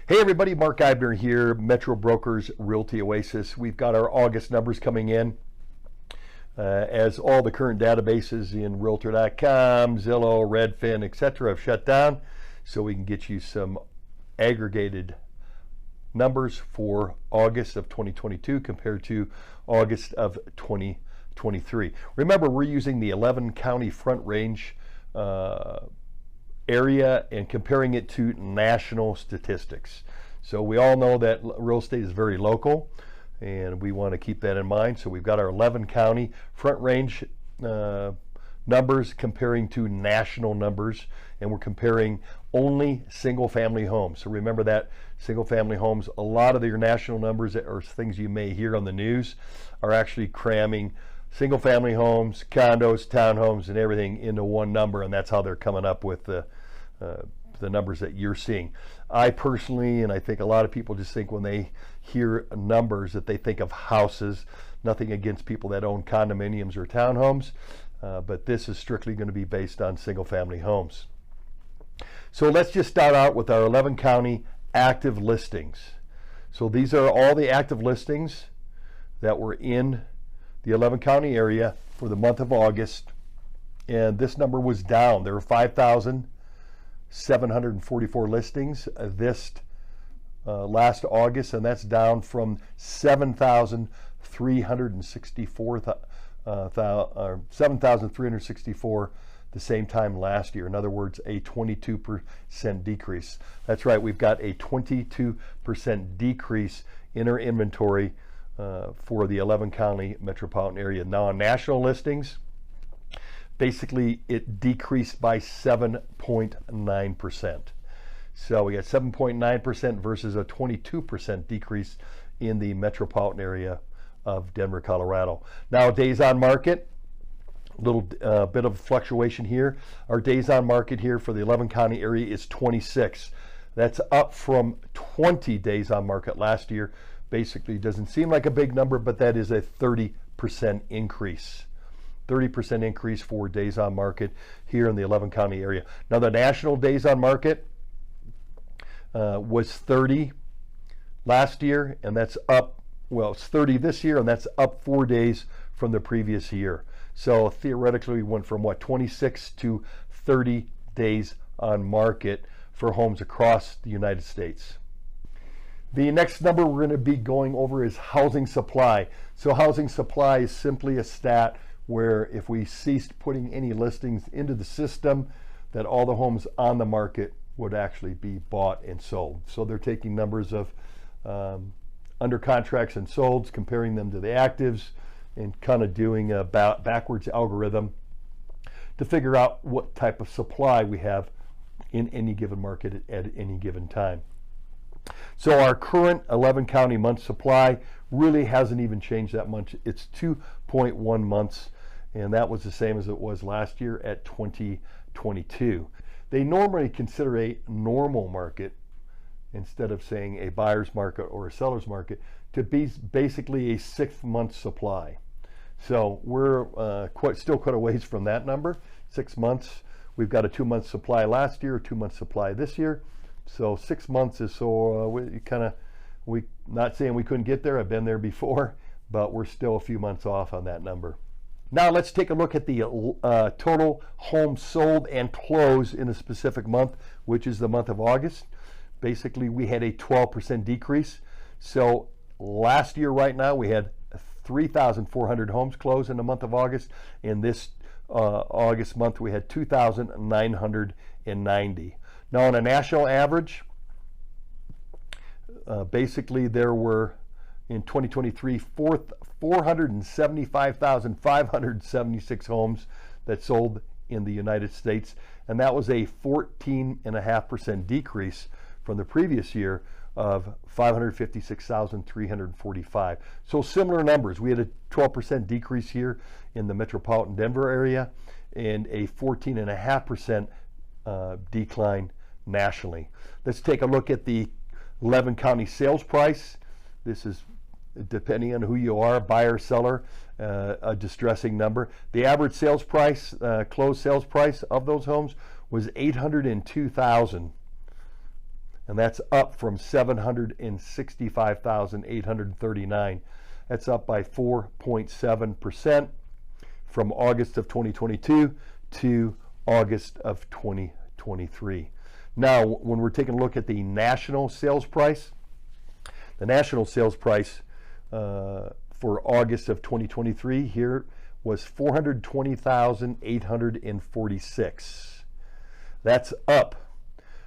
Hey everybody, Mark Eibner here, Metro Brokers, Realty Oasis. We've got our August numbers coming in as all the current databases in Realtor.com, Zillow, Redfin, etc. have shut down, so we can get you some aggregated numbers for August of 2022 compared to August of 2023. Remember, we're using the 11 county front range area and comparing it to national statistics. So we all know that real estate is very local, and we want to keep that in mind. So we've got our 11 county front range numbers comparing to national numbers, and we're comparing only single family homes. So remember that single family homes, a lot of your national numbers or things you may hear on the news are actually cramming single family homes, condos, townhomes, and everything into one number, and that's how they're coming up with the numbers that you're seeing. I personally, and I think a lot of people just think when they hear numbers that they think of houses. Nothing against people that own condominiums or townhomes, but this is strictly going to be based on single family homes. So let's just start out with our 11 county active listings. So these are all the active listings that were in the 11 county area for the month of August, and this number was down. There were 5,744 listings this last August, and that's down from 7,364 the same time last year. In other words, a 22% decrease. That's right, we've got a 22% decrease in our inventory for the 11 county metropolitan area. Now on national listings, basically it decreased by 7.9%. So we got 7.9% versus a 22% decrease in the metropolitan area of Denver, Colorado. Now days on market, a little bit of fluctuation here. Our days on market here for the 11 county area is 26. That's up from 20 days on market last year. Basically doesn't seem like a big number, but that is a 30% increase. 30% increase for days on market here in the 11 county area. Now the national days on market was 30 last year, and that's up, well, it's 30 this year, and that's up 4 days from the previous year. So theoretically we went from what, 26 to 30 days on market for homes across the United States. The next number we're going to be going over is housing supply. So housing supply is simply a stat where if we ceased putting any listings into the system, that all the homes on the market would actually be bought and sold. So they're taking numbers of under contracts and solds, comparing them to the actives, and kind of doing a backwards algorithm to figure out what type of supply we have in any given market at any given time. So our current 11 county month supply really hasn't even changed that much. It's 2.1 months, and that was the same as it was last year at 2022. They normally consider a normal market, instead of saying a buyer's market or a seller's market, to be basically a 6-month supply. So we're still quite a ways from that number, 6 months. We've got a 2-month supply last year, a 2-month supply this year. So 6 months is we not saying we couldn't get there. I've been there before, but we're still a few months off on that number. Now let's take a look at the total homes sold and closed in a specific month, which is the month of August. Basically, we had a 12% decrease. So last year right now we had 3,400 homes closed in the month of August. In this August month we had 2,990. Now on a national average, basically there were in 2023 475,576 homes that sold in the United States, and that was a 14.5% decrease from the previous year of 556,345. So similar numbers. We had a 12% decrease here in the metropolitan Denver area and a 14.5% decline nationally. Let's take a look at the 11 county sales price. This is, depending on who you are, buyer, seller, a distressing number. The average sales price, closed sales price of those homes was $802,000. and that's up from 765,839. That's up by 4.7% from August of 2022 to August of 2023. Now, when we're taking a look at the national sales price, the national sales price for August of 2023 here was 420,846. That's up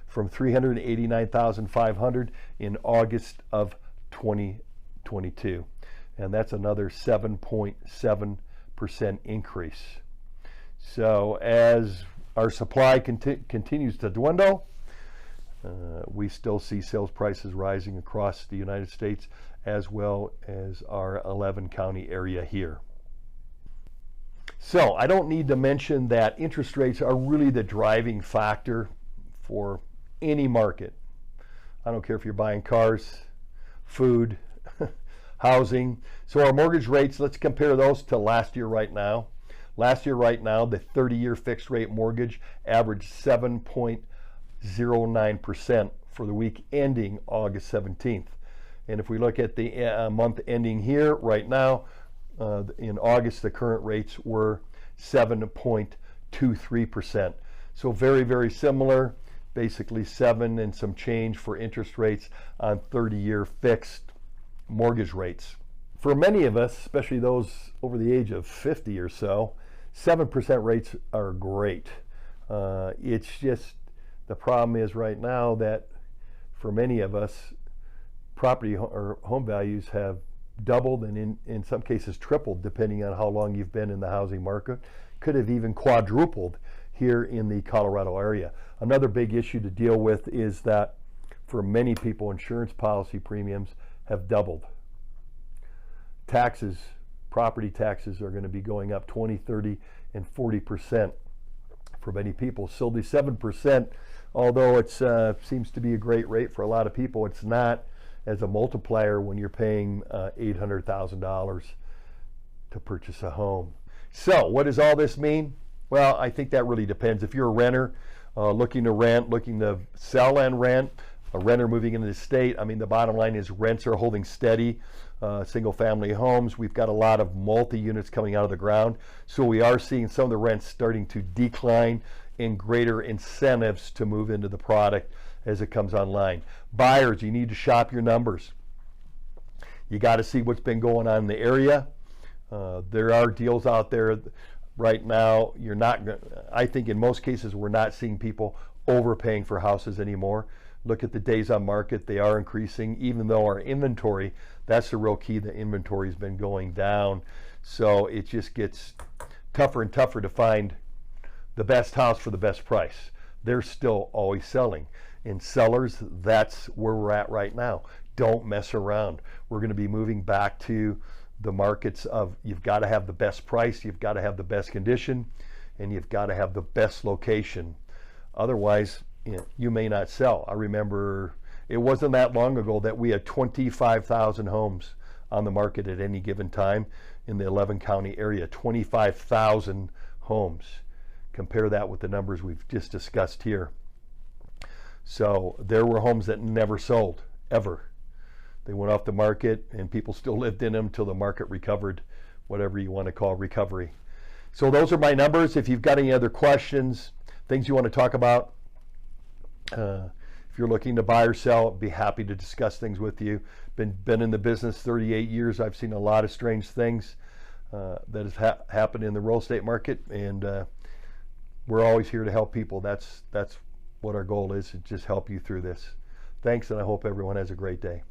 from 389,500 in August of 2022. And that's another 7.7% increase. So as our supply continues to dwindle, we still see sales prices rising across the United States as well as our 11 county area here. So I don't need to mention that interest rates are really the driving factor for any market. I don't care if you're buying cars, food, housing. So our mortgage rates, let's compare those to last year right now. Last year right now, the 30-year fixed rate mortgage averaged 7.09% for the week ending August 17th. And if we look at the month ending here right now, in August, the current rates were 7.23%. So very, very similar, basically 7 and some change for interest rates on 30-year fixed mortgage rates. For many of us, especially those over the age of 50 or so, 7% rates are great. It's just the problem is right now that for many of us, property or home values have doubled and in some cases tripled depending on how long you've been in the housing market. Could have even quadrupled here in the Colorado area. Another big issue to deal with is that for many people, insurance policy premiums have doubled. Taxes, property taxes are going to be going up 20, 30, and 40% for many people. So the 7%, although it seems to be a great rate for a lot of people, it's not as a multiplier when you're paying $800,000 to purchase a home. So what does all this mean? Well, I think that really depends. If you're a renter looking to rent, looking to sell and rent, a renter moving into the state, I mean, the bottom line is rents are holding steady. Single family homes, we've got a lot of multi-units coming out of the ground. So we are seeing some of the rents starting to decline and greater incentives to move into the product as it comes online. Buyers, you need to shop your numbers. You got to see what's been going on in the area. There are deals out there right now. You're not, I think in most cases, we're not seeing people overpaying for houses anymore. Look at the days on market, they are increasing, even though our inventory, that's the real key, the inventory has been going down. So it just gets tougher and tougher to find the best house for the best price. They're still always selling. And sellers, that's where we're at right now. Don't mess around. We're going to be moving back to the markets of you've got to have the best price, you've got to have the best condition, and you've got to have the best location. Otherwise, you may not sell. I remember it wasn't that long ago that we had 25,000 homes on the market at any given time in the 11 county area. 25,000 homes. Compare that with the numbers we've just discussed here. So there were homes that never sold, ever. They went off the market and people still lived in them until the market recovered, whatever you want to call recovery. So those are my numbers. If you've got any other questions, things you want to talk about, if you're looking to buy or sell, I'd be happy to discuss things with you. Been in the business 38 years. I've seen a lot of strange things that has happened in the real estate market, and we're always here to help people. That's what our goal is, to just help you through this. Thanks, and I hope everyone has a great day.